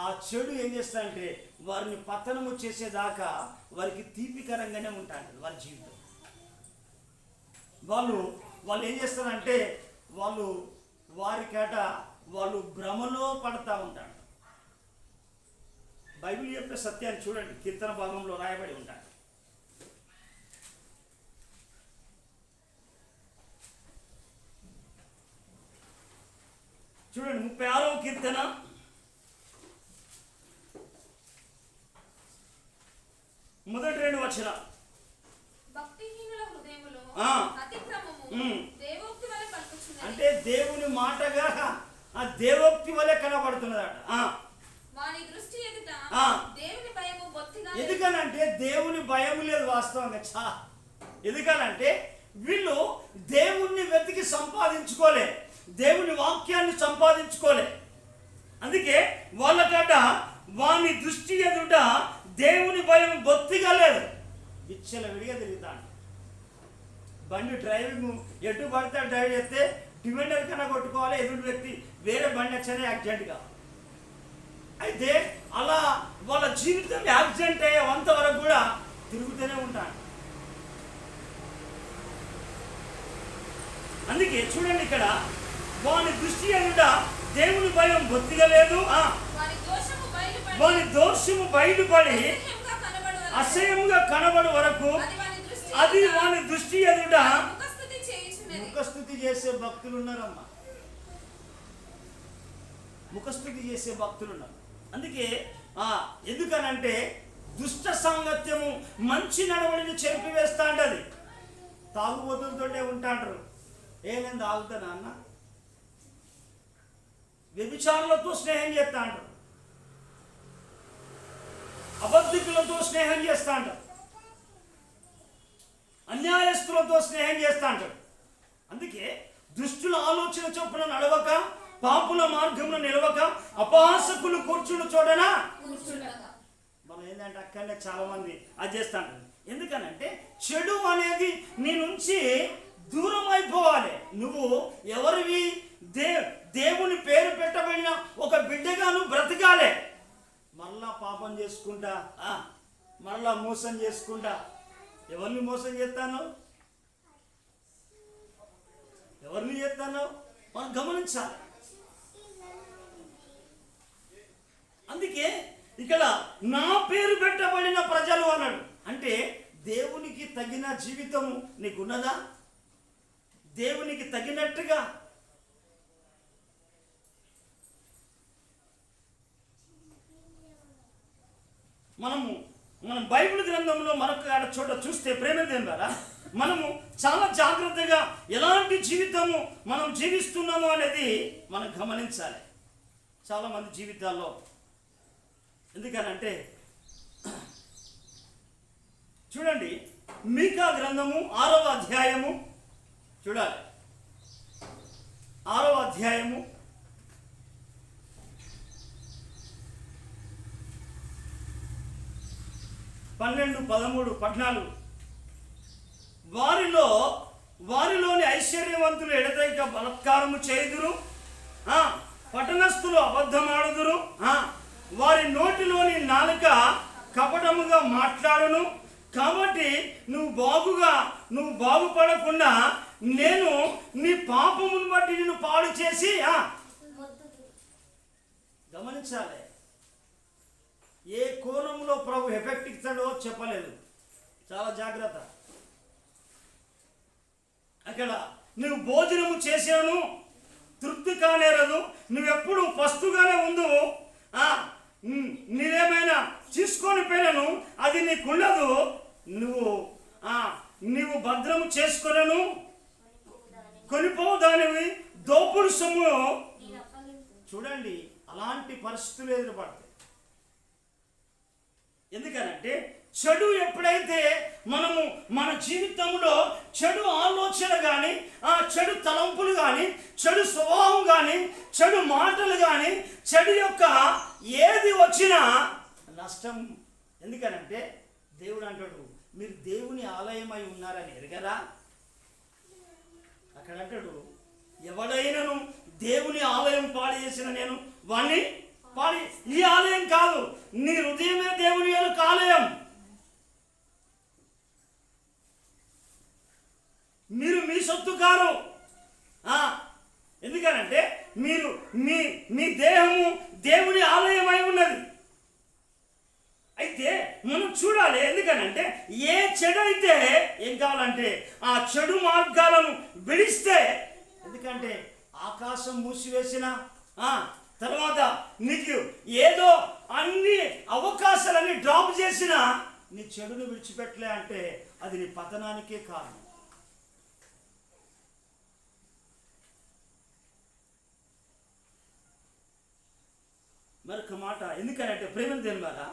Speaker 1: ఆ చెడు ఏం చేస్తా అంటే వారిని పతనము చేసేదాకా వారికి తీపికరంగానే ఉంటాడు వారి జీవితం. వాళ్ళు ఏం చేస్తారంటే వారికేట వాళ్ళు భ్రమలో పడతా ఉంటారు. బైబిల్ చెప్పే సత్యాన్ని చూడండి, కీర్తన భాగంలో రాయబడి ఉంటాడు. చూడండి 36వ కీర్తన 1-2 వచనాలు. అంటే దేవుని మాటగా ఆ దేవోక్తి వలె కనబడుతున్నదట.
Speaker 3: వాని దృష్టి దేవుని భయము బొత్తిగా లేదు.
Speaker 1: ఎందుకనంటే దేవుని భయం లేదు వాస్తవంగా. ఎందుకనంటే వీళ్ళు దేవుణ్ణి వెతికి సంపాదించుకోలే, దేవుని వాక్యాన్ని సంపాదించుకోలే. అందుకే వాళ్ళకట వాని దృష్టి ఎదుట దేవుని భయం బొత్తిగా లేదు. విచ్చల విడిగా తిరుగుతాడు. బండి డ్రైవింగ్ ఎటు పడితే డ్రైవ్ చేస్తే డివెండర్ కన్నా కొట్టుకోవాలి, ఎదుటి వ్యక్తి వేరే బండి వచ్చేనే యాక్సిడెంట్ కావాలి. అయితే అలా వాళ్ళ జీవితం యాక్సిడెంట్ అయ్యేంత వరకు కూడా తిరుగుతూనే ఉంటాడు. అందుకే చూడండి, ఇక్కడ వాని దృష్టి ఎదుట దేవుని భయం బొత్తిగా లేదు. వాని దోషము బయలుపడి అసహ్యంగా కనబడు వరకు అది వాని దృష్టి ఎదుట ముఖస్థుతి చేసే భక్తులు ఉన్నారమ్మా. ముఖస్థుతి చేసే భక్తులు ఉన్నారు. అందుకే ఎందుకనంటే దుష్ట సాంగత్యము మంచి నడవడిని చెరిపివేస్తా అంటది. తాగుబోతులతోటే ఉంటాంటారు. నేను తాగుతానా అన్న? వ్యభిచారులతో స్నేహం చేస్తా అంటారు, అబద్ధికులతో స్నేహం చేస్తా అంటారు, అన్యాయస్తులతో స్నేహం చేస్తా అంటారు. అందుకే దుష్టుల ఆలోచన చొప్పున నడవక, పాపుల మార్గంలో నిలవక, అపహాసకులు కూర్చుని చూడనా. మనం ఏంటంటే అక్కడనే చాలా మంది అది చేస్తాను. ఎందుకనంటే చెడు అనేది నీ నుంచి దూరం అయిపోవాలి. నువ్వు ఎవరివి? దేవుని పేరు పెట్టబడిన ఒక బిడ్డగా నువ్వు బ్రతకాలే. మరలా పాపం చేసుకుంటా, మరలా మోసం చేసుకుంటా. ఎవరిని మోసం చేస్తాను? ఎవరిని చేస్తాను మనం గమనించాలి. అందుకే ఇక్కడ నా పేరు పెట్టబడిన ప్రజలు అన్నాడు. అంటే దేవునికి తగిన జీవితము నీకున్నదా? దేవునికి తగినట్టుగా మనం బైబిల్ గ్రంథంలో మరొక చోట చూస్తే ప్రేమదేం ద్వారా మనము చాలా జాగ్రత్తగా ఎలాంటి జీవితము మనం జీవిస్తున్నాము అనేది మనం గమనించాలి. చాలామంది జీవితాల్లో ఎందుకనంటే చూడండి, మీకా గ్రంథము 6వ అధ్యాయము చూడాలి. 6వ అధ్యాయము 12, 13, 14 వారిలోని ఐశ్వర్యవంతులు ఎడతెగక బలత్కారము చేయుదురు, పట్టణస్థులు అబద్ధమాడుదురు, వారి నోటిలోని నాలుక కపటముగా మాట్లాడును. కాబట్టి నువ్వు బాగుపడకుండా నేను నీ పాపమును బట్టి నిన్ను పాడు చేసి గమనించాలి. ఏ కోణంలో ప్రభు ఎఫెక్ట్ ఇస్తాడో చెప్పలేదు. చాలా జాగ్రత్త. అక్కడ నువ్వు భోజనము చేసాను తృప్తి కానేరదు, నువ్వెప్పుడు పస్తుగానే ఉండు, నీవేమైనా తీసుకొని పోయినను అది నీకుండదు, నువ్వు భద్రము చేసుకొనను కొనిపోవు దానివి దోపుడు సొమ్ము. చూడండి, అలాంటి పరిస్థితులు ఎదురుపడతాయి. ఎందుకనంటే చెడు ఎప్పుడైతే మనము మన జీవితంలో చెడు ఆలోచన కానీ, చెడు తలంపులు కానీ, చెడు స్వభావం కానీ, చెడు మాటలు కానీ, చెడు యొక్క ఏది వచ్చినా నష్టం. ఎందుకనంటే దేవుడు అంటాడు, మీరు దేవుని ఆలయమై ఉన్నారని ఎరగరా? అక్కడ అంటాడు, ఎవడైనాను దేవుని ఆలయం పాడు చేసిన నేను వాణ్ణి పాడి. ఈ ఆలయం కాదు, నీ హృదయమే దేవుని యొక్క ఆలయం. మీరు మీ సొత్తు కారు. ఎందుకనంటే మీరు మీ దేహము దేవుని ఆలయమై ఉన్నది. అయితే మనం చూడాలి. ఎందుకనంటే ఏ చెడు అయితే ఏం కావాలంటే ఆ చెడు మార్గాలను విడిస్తే, ఎందుకంటే ఆకాశం మూసివేసిన తర్వాత నీకు ఏదో అన్ని అవకాశాలన్నీ డ్రాప్ చేసినా నీ చెడును విడిచిపెట్టలే అంటే అది నీ పతనానికే కారణం. మరొక మాట, ఎందుకనంటే ప్రేమ ద్వారా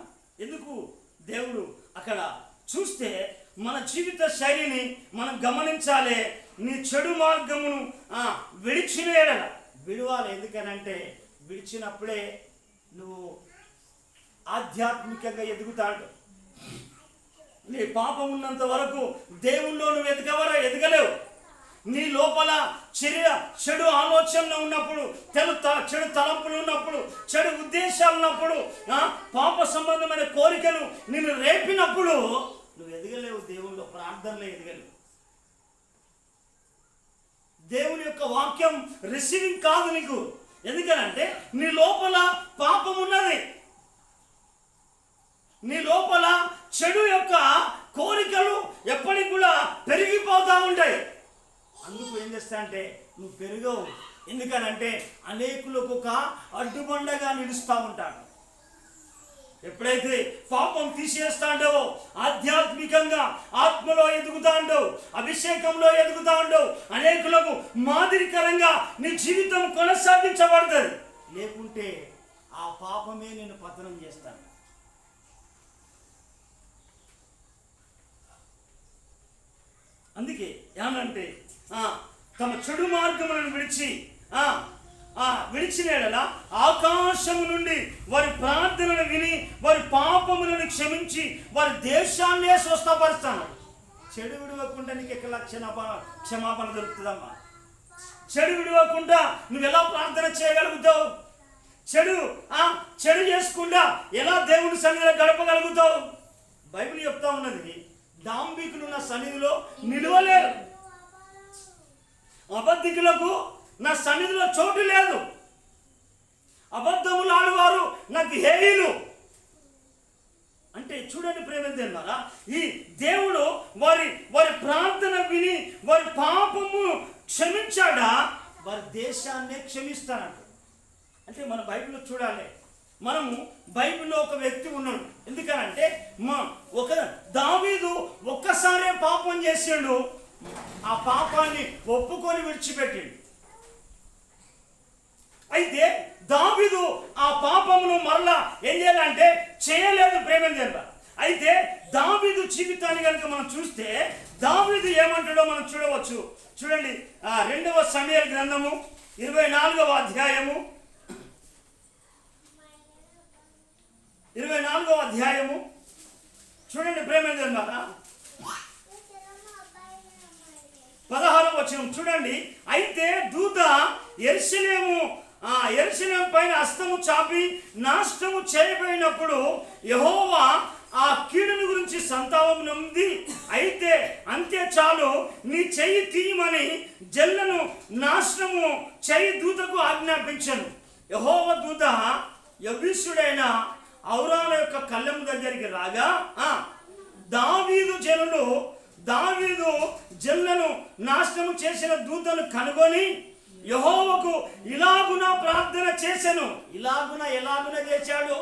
Speaker 1: ఎందుకు దేవుడు అక్కడ చూస్తే మన జీవిత శైలిని మనం గమనించాలి. నీ చెడు మార్గమును విడిచిన ఎడల విడవాలి. ఎందుకనంటే విడిచినప్పుడే నువ్వు ఆధ్యాత్మికంగా ఎదుగుతాడు. నీ పాపం ఉన్నంత వరకు దేవుల్లో నువ్వు ఎదగలేవు. నీ లోపల చెడు ఆలోచనలు ఉన్నప్పుడు, చెడు తలంపులు ఉన్నప్పుడు, చెడు ఉద్దేశాలు ఉన్నప్పుడు, పాప సంబంధమైన కోరికలు నిన్ను రేపినప్పుడు నువ్వు ఎదగలేవు. దేవుల్లో ప్రార్థనలో ఎదగలేవు. దేవుని యొక్క వాక్యం రిసీవింగ్ కాదు నీకు. ఎందుకనంటే నీ లోపల పాపం ఉన్నది. నీ లోపల చెడు యొక్క కోరికలు ఎప్పటికి కూడా పెరిగిపోతూ ఉంటాయి. అందుకు ఏం చేస్తా అంటే నువ్వు పెరుగవు. ఎందుకనంటే అనేకులకు ఒక అడ్డుబండగా నిలుస్తూ ఉంటాడు. ఎప్పుడైతే పాపం తీసేస్తాడో ఆధ్యాత్మికంగా ఆత్మలో ఎదుగుతాడో, అభిషేకంలో ఎదుగుతాడో, అనేకులకు మాదిరికరంగా నీ జీవితం కొనసాగించబడుతుంది. లేకుంటే ఆ పాపమే నేను పతనం చేస్తాను. అందుకే ఏమనంటే తమ చెడు మార్గములను విడిచిన ఎడల ఆకాశము నుండి వారి ప్రార్థనలు విని వారి పాపములను క్షమించి వారి దేశాన్నే స్వస్థపరుస్తాను. చెడు విడవకుండా నీకు ఎక్కడ క్షమాపణ దొరుకుతుందమ్మా? చెడు విడవకుండా నువ్వు ఎలా ప్రార్థన చేయగలుగుతావు? చెడు చేసుకుండా ఎలా దేవుని సన్నిధిలో గడపగలుగుతావు? బైబిల్ చెప్తా ఉన్నది, డాంబికులు నా సన్నిధిలో నిలవలేరు, అబద్ధికులకు నా సన్నిధిలో చోటు లేదు, అబద్ధములు ఆడువారు నాకు హేయులు. అంటే చూడండి ప్రేమిద్దారా, ఈ దేవుడు వారి ప్రార్థన విని వారి పాపము క్షమించాడా, వారి దేశాన్నే క్షమిస్తానంట. అంటే మన బైబిల్లో చూడాలి. మనము బైబిల్లో ఒక వ్యక్తి ఉన్నాడు. ఎందుకనంటే దావీదు ఒక్కసారే పాపం చేసాడు, ఆ పాపాన్ని ఒప్పుకొని విడిచిపెట్టిండు. అయితే దావీదు ఆ పాపమును మరలా ఏం చేయాలంటే చేయలేదు ప్రేమించారు. అయితే దావీదు జీవితాన్ని కనుక మనం చూస్తే దావీదు ఏమంటాడో మనం చూడవచ్చు. చూడండి, 2వ సమూయేలు గ్రంథము 24వ అధ్యాయము 24వ అధ్యాయము చూడండి ప్రేమించారు 16వ వచనం చూడండి. అయితే దూత యెరూషలేము పైన హస్తము చాపి నాశనము చేయబడినప్పుడు యెహోవా ఆ కీడుని గురించి సంతాపం నొంది, అయితే అంతే చాలు, నీ చెయ్యి తీయమని జల్లను నాశనము చెయ్యి దూతకు ఆజ్ఞాపించను. యెహోవా దూత యెబూసీయుడైన ఔరాల యొక్క కళ్ళెము దగ్గరికి రాగా దావీదు జల్లను నాశనము చేసిన దూతను కనుగొని యెహోవాకు ఇలాగున ప్రార్థన చేశాను. ఎలాగున చేశాడు?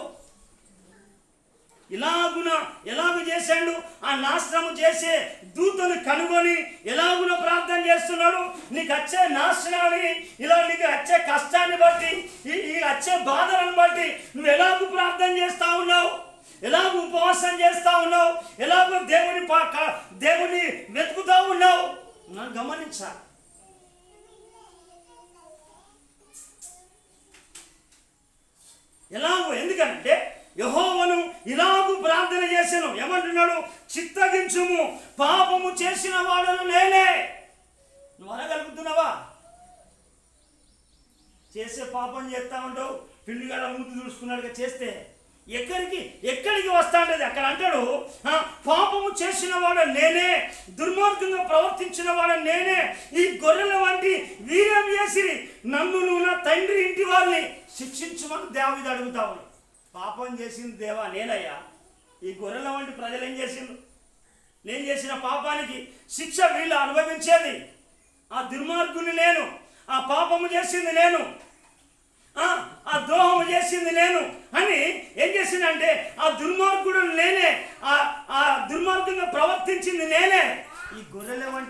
Speaker 1: ఎలాగ చేశాడు? ఆ నాశనము చేసే దూతను కనుగొని ఎలాగున ప్రార్థన చేస్తున్నాడు. నీకు వచ్చే నాశనాన్ని, ఇలా నీకు వచ్చే కష్టాన్ని బట్టి, ఈ వచ్చే బాధలను బట్టి నువ్వు ఎలాగూ ప్రార్థన చేస్తా ఉన్నావు, ఎలాగూ ఉపవాసం చేస్తా ఉన్నావు, ఎలాగో దేవుని వెతుకుతా ఉన్నావు. నన్ను గమనించాలి. ఎలాగో? ఎందుకంటే యెహోవాను ఇలాగూ ప్రార్థన చేశాను. ఏమంటున్నాడు? చిత్తగించుము, పాపము చేసిన వాడను నేనే. నువ్వు అనగలుగుతున్నావా? చేసే పాపం చేస్తా ఉంటావు, పిల్లిగాడ ముందు చూసుకున్నాడుగా చేస్తే ఎక్కడికి వస్తా ఉంటుంది? అక్కడ అంటాడు, పాపము చేసిన వాడు నేనే, దుర్మార్గంగా ప్రవర్తించిన వాడు నేనే, ఈ గొర్రెల వంటి వీర్యం చేసి నన్ను నా తండ్రి ఇంటి వారిని శిక్షించమని దావీదు అడుగుతావు. పాపం చేసింది దేవా నేనయ్యా. ఈ గొర్రెల వంటి ప్రజలు ఏం చేసిండు? నేను చేసిన పాపానికి శిక్ష వీళ్ళు అనుభవించేది. ఆ దుర్మార్గుని నేను, ఆ పాపము చేసింది నేను, ఆ ద్రోహము చేసింది నేను అని ఏం చేసిందంటే ఆ దుర్మార్గుడు నేనే, ఆ దుర్మార్గంగా ప్రవర్తించింది నేనే. ఈ గొర్రెల వంటి